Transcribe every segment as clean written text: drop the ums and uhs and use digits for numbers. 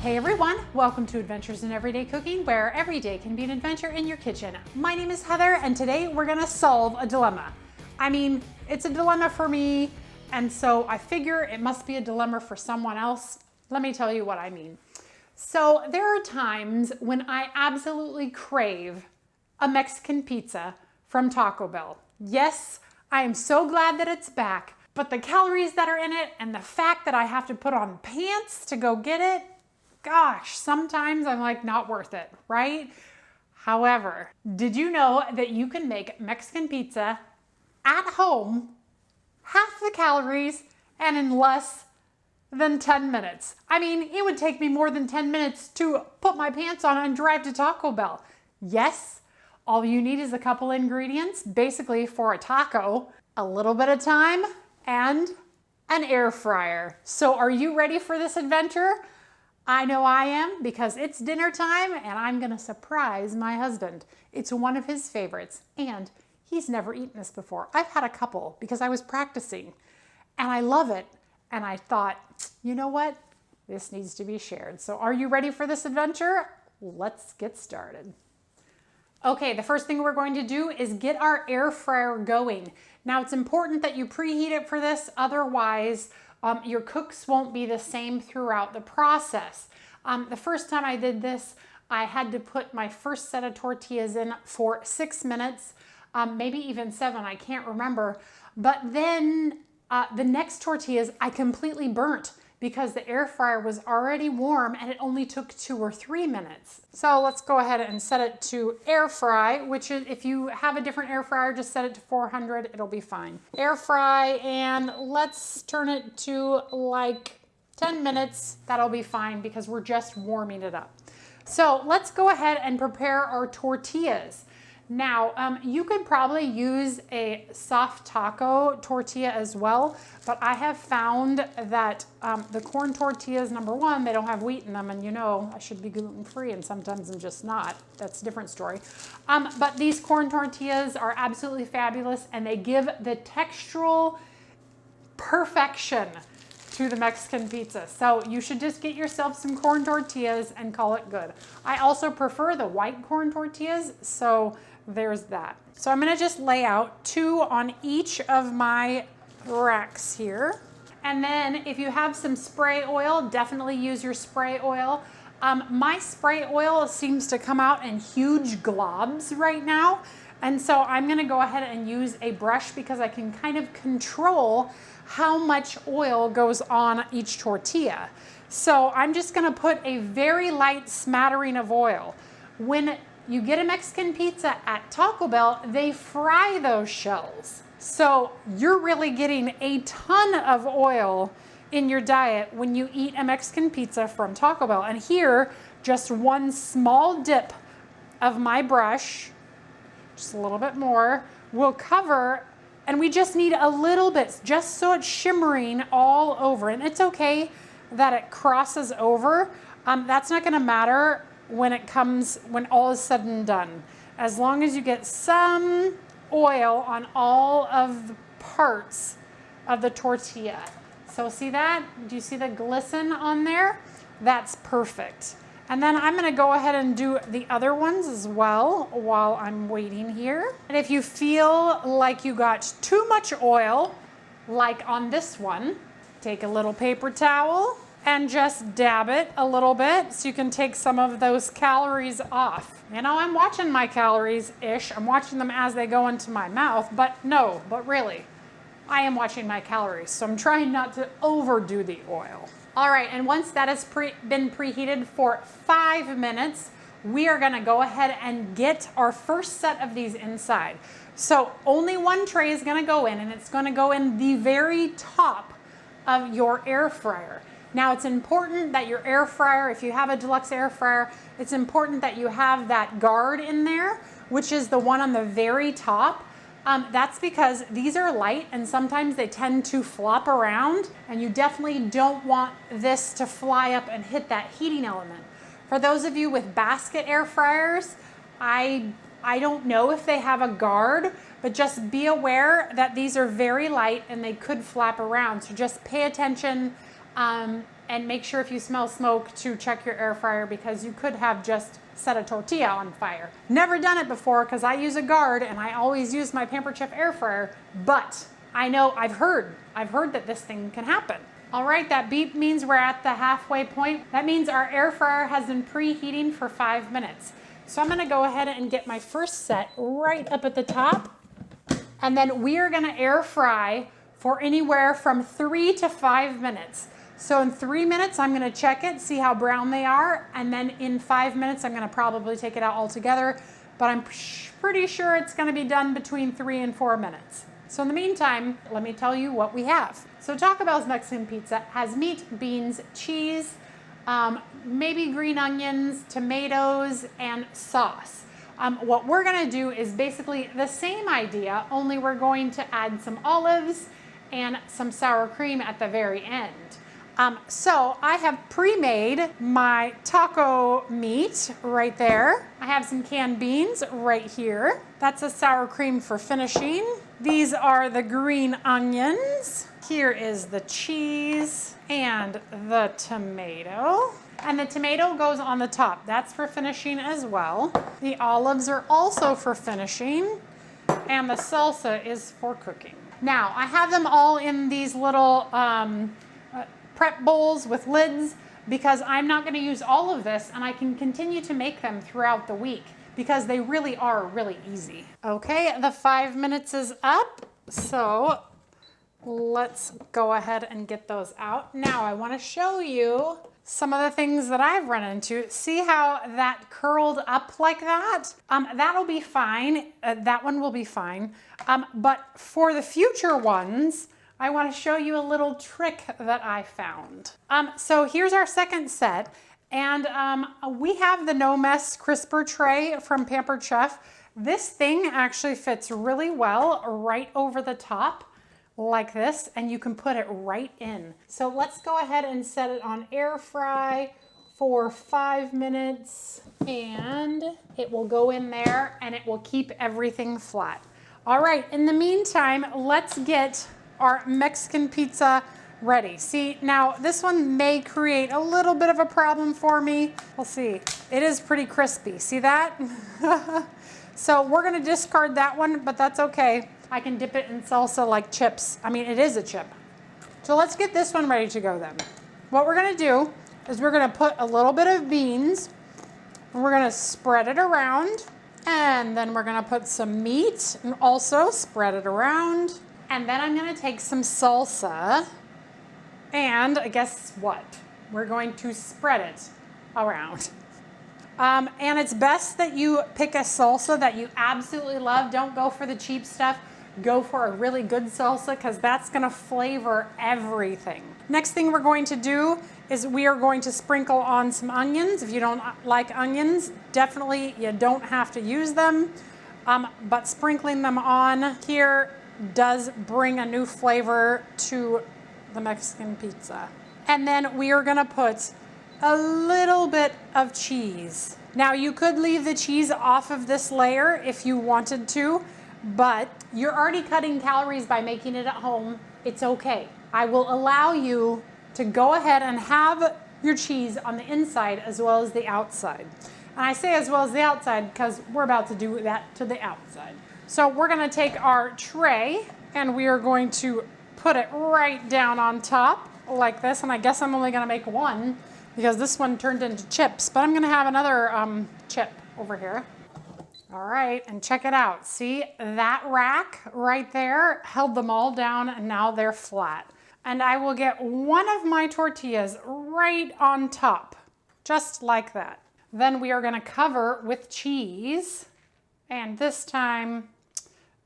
Hey everyone, welcome to Adventures in Everyday Cooking, where every day can be an adventure in your kitchen. My name is Heather, and today we're gonna solve a dilemma. I mean, it's a dilemma for me, and so I figure it must be a dilemma for someone else. Let me tell you what I mean. So there are times when I absolutely crave a Mexican pizza from Taco Bell. Yes, I am so glad that it's back, but the calories that are in it and the fact that I have to put on pants to go get it, gosh, sometimes I'm like, not worth it, right? However, did you know that you can make Mexican pizza at home, half the calories, and in less than 10 minutes? I mean, it would take me more than 10 minutes to put my pants on and drive to Taco Bell. Yes, all you need is a couple ingredients, basically for a taco, a little bit of time, and an air fryer. So are you ready for this adventure? I know I am, because it's dinner time and I'm gonna surprise my husband. It's one of his favorites and he's never eaten this before. I've had a couple because I was practicing and I love it. And I thought, you know what? This needs to be shared. So are you ready for this adventure? Let's get started. Okay, the first thing we're going to do is get our air fryer going. Now it's important that you preheat it for this, otherwise your cooks won't be the same throughout the process. The first time I did this, I had to put my first set of tortillas in for 6 minutes, maybe even 7, I can't remember. But then the next tortillas I completely burnt because the air fryer was already warm and it only took 2 or 3 minutes. So let's go ahead and set it to air fry, which is, if you have a different air fryer, just set it to 400, it'll be fine. Air fry, and let's turn it to like 10 minutes. That'll be fine because we're just warming it up. So let's go ahead and prepare our tortillas. Now, you could probably use a soft taco tortilla as well, but I have found that the corn tortillas, number one, they don't have wheat in them, and you know, I should be gluten-free, and sometimes I'm just not. That's a different story. But these corn tortillas are absolutely fabulous, and they give the textural perfection to the Mexican pizza. So you should just get yourself some corn tortillas and call it good. I also prefer the white corn tortillas, so there's that. So I'm gonna just lay out 2 on each of my racks here. And then if you have some spray oil, definitely use your spray oil. My spray oil seems to come out in huge globs right now. And so I'm gonna go ahead and use a brush because I can kind of control how much oil goes on each tortilla. So I'm just gonna put a very light smattering of oil. When you get a Mexican pizza at Taco Bell, they fry those shells. So you're really getting a ton of oil in your diet when you eat a Mexican pizza from Taco Bell. And here, just one small dip of my brush, just a little bit more, will cover, and we just need a little bit, just so it's shimmering all over. And it's okay that it crosses over. That's not gonna matter when all is said and done. As long as you get some oil on all of the parts of the tortilla. So see that? Do you see the glisten on there? That's perfect. And then I'm gonna go ahead and do the other ones as well while I'm waiting here. And if you feel like you got too much oil, like on this one, take a little paper towel and just dab it a little bit so you can take some of those calories off. You know, I'm watching my calories-ish. I'm watching them as they go into my mouth, but really, I am watching my calories. So I'm trying not to overdo the oil. All right, and once that has been preheated for 5 minutes, we are gonna go ahead and get our first set of these inside. So only one tray is gonna go in, and it's gonna go in the very top of your air fryer. Now it's important that your air fryer, if you have a deluxe air fryer, it's important that you have that guard in there, which is the one on the very top. That's because these are light and sometimes they tend to flop around, and you definitely don't want this to fly up and hit that heating element. For those of you with basket air fryers, I don't know if they have a guard, but just be aware that these are very light and they could flap around. So just pay attention And make sure if you smell smoke to check your air fryer, because you could have just set a tortilla on fire. Never done it before because I use a guard and I always use my Pampered Chef air fryer, but I know I've heard that this thing can happen. All right, that beep means we're at the halfway point. That means our air fryer has been preheating for 5 minutes. So I'm gonna go ahead and get my first set right up at the top. And then we are gonna air fry for anywhere from 3 to 5 minutes. So in 3 minutes, I'm gonna check it, see how brown they are. And then in 5 minutes, I'm gonna probably take it out altogether, but I'm pretty sure it's gonna be done between 3 and 4 minutes. So in the meantime, let me tell you what we have. So Taco Bell's Mexican pizza has meat, beans, cheese, maybe green onions, tomatoes, and sauce. What we're gonna do is basically the same idea, only we're going to add some olives and some sour cream at the very end. So I have pre-made my taco meat right there. I have some canned beans right here. That's a sour cream for finishing. These are the green onions. Here is the cheese and the tomato. And the tomato goes on the top. That's for finishing as well. The olives are also for finishing. And the salsa is for cooking. Now, I have them all in these little prep bowls with lids because I'm not going to use all of this, and I can continue to make them throughout the week because they really are really easy. Okay, the 5 minutes is up, so let's go ahead and get those out. Now I want to show you some of the things that I've run into. See how that curled up like that? That'll be fine. That one will be fine. But for the future ones, I want to show you a little trick that I found. So here's our second set, and we have the No Mess crisper tray from Pampered Chef. This thing actually fits really well right over the top like this, and you can put it right in. So let's go ahead and set it on air fry for 5 minutes, and it will go in there and it will keep everything flat. All right, in the meantime, let's get our Mexican pizza ready. See, now this one may create a little bit of a problem for me. We'll see. It is pretty crispy. See that? So we're gonna discard that one, but that's okay. I can dip it in salsa like chips. I mean, it is a chip. So let's get this one ready to go then. What we're gonna do is we're gonna put a little bit of beans, and we're gonna spread it around, and then we're gonna put some meat and also spread it around. And then I'm gonna take some salsa, and guess what? We're going to spread it around. And it's best that you pick a salsa that you absolutely love. Don't go for the cheap stuff. Go for a really good salsa because that's gonna flavor everything. Next thing we're going to do is we are going to sprinkle on some onions. If you don't like onions, definitely you don't have to use them. But sprinkling them on here does bring a new flavor to the Mexican pizza. And then we are gonna put a little bit of cheese. Now you could leave the cheese off of this layer if you wanted to, but you're already cutting calories by making it at home. It's okay. I will allow you to go ahead and have your cheese on the inside as well as the outside. And I say as well as the outside because we're about to do that to the outside. So we're gonna take our tray and we are going to put it right down on top like this. And I guess I'm only gonna make one because this one turned into chips, but I'm gonna have another chip over here. All right, and check it out. See, that rack right there held them all down and now they're flat. And I will get one of my tortillas right on top, just like that. Then we are gonna cover with cheese. And this time,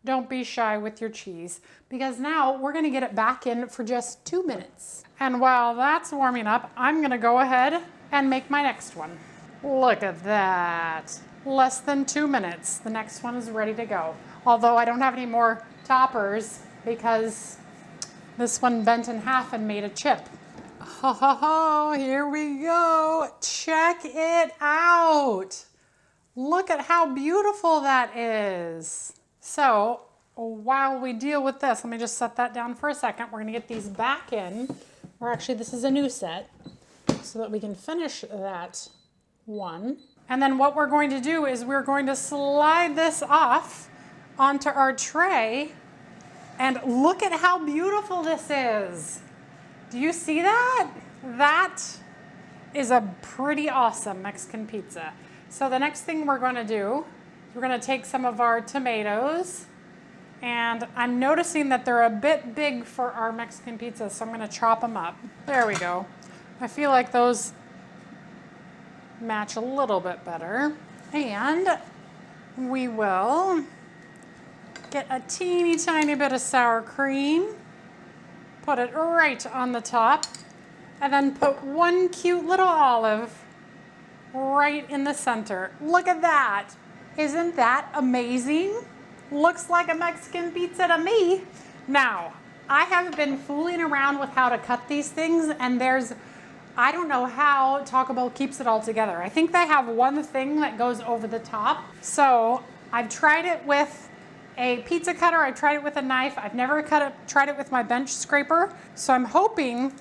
don't be shy with your cheese because now we're gonna get it back in for just 2 minutes. And while that's warming up, I'm gonna go ahead and make my next one. Look at that. Less than 2 minutes. The next one is ready to go. Although I don't have any more toppers because this one bent in half and made a chip. Ho, ho, ho, here we go. Check it out. Look at how beautiful that is. So while we deal with this, let me just set that down for a second. We're gonna get these back in. Or actually, this is a new set. so that we can finish that one. And then what we're going to do is we're going to slide this off onto our tray, and look at how beautiful this is. Do you see that? That is a pretty awesome Mexican pizza. So the next thing we're gonna do, we're gonna take some of our tomatoes, and I'm noticing that they're a bit big for our Mexican pizza, so I'm gonna chop them up. There we go. I feel like those match a little bit better. And we will get a teeny tiny bit of sour cream, put it right on the top, and then put one cute little olive right in the center. Look at that. Isn't that amazing? Looks like a Mexican pizza to me. Now, I have been fooling around with how to cut these things, and I don't know how Taco Bell keeps it all together. I think they have one thing that goes over the top. So I've tried it with a pizza cutter, I've tried it with a knife, I've never tried it with my bench scraper. So I'm hoping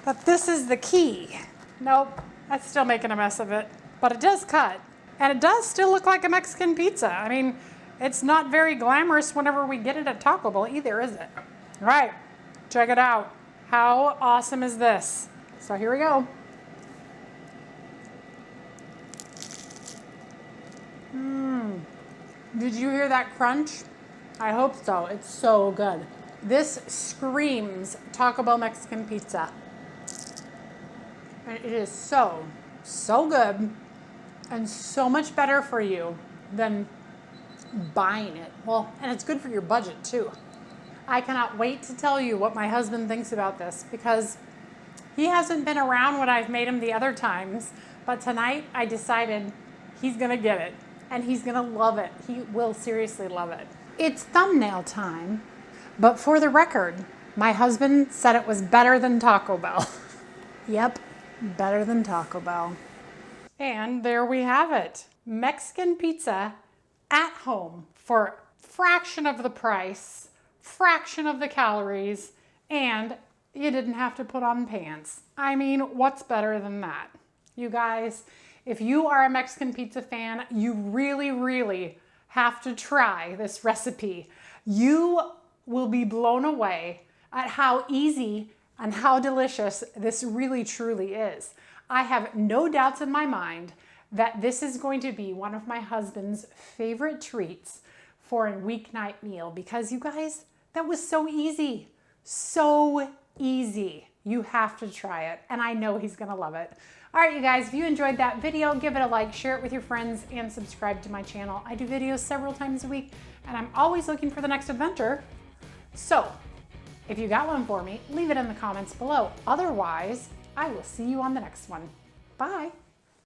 that this is the key. Nope, that's still making a mess of it, but it does cut. And it does still look like a Mexican pizza. I mean, it's not very glamorous whenever we get it at Taco Bell either, is it? All right, check it out. How awesome is this? So here we go. Did you hear that crunch? I hope so. It's so good. This screams Taco Bell Mexican pizza. And it is so, so good and so much better for you than buying it. Well, and it's good for your budget too. I cannot wait to tell you what my husband thinks about this, because he hasn't been around when I've made him the other times, but tonight I decided he's gonna get it and he's gonna love it. He will seriously love it. It's thumbnail time, but for the record, my husband said it was better than Taco Bell. Yep, better than Taco Bell. And there we have it. Mexican pizza at home for fraction of the price, fraction of the calories, and you didn't have to put on pants. I mean, what's better than that? You guys, if you are a Mexican pizza fan, you really, really have to try this recipe. You will be blown away at how easy and how delicious this really, truly is. I have no doubts in my mind that this is going to be one of my husband's favorite treats for a weeknight meal, because you guys, that was so easy. So easy. You have to try it, and I know he's gonna love it. All right, you guys, if you enjoyed that video, give it a like, share it with your friends, and subscribe to my channel. I do videos several times a week, and I'm always looking for the next adventure. So if you got one for me, leave it in the comments below. Otherwise, I will see you on the next one. Bye.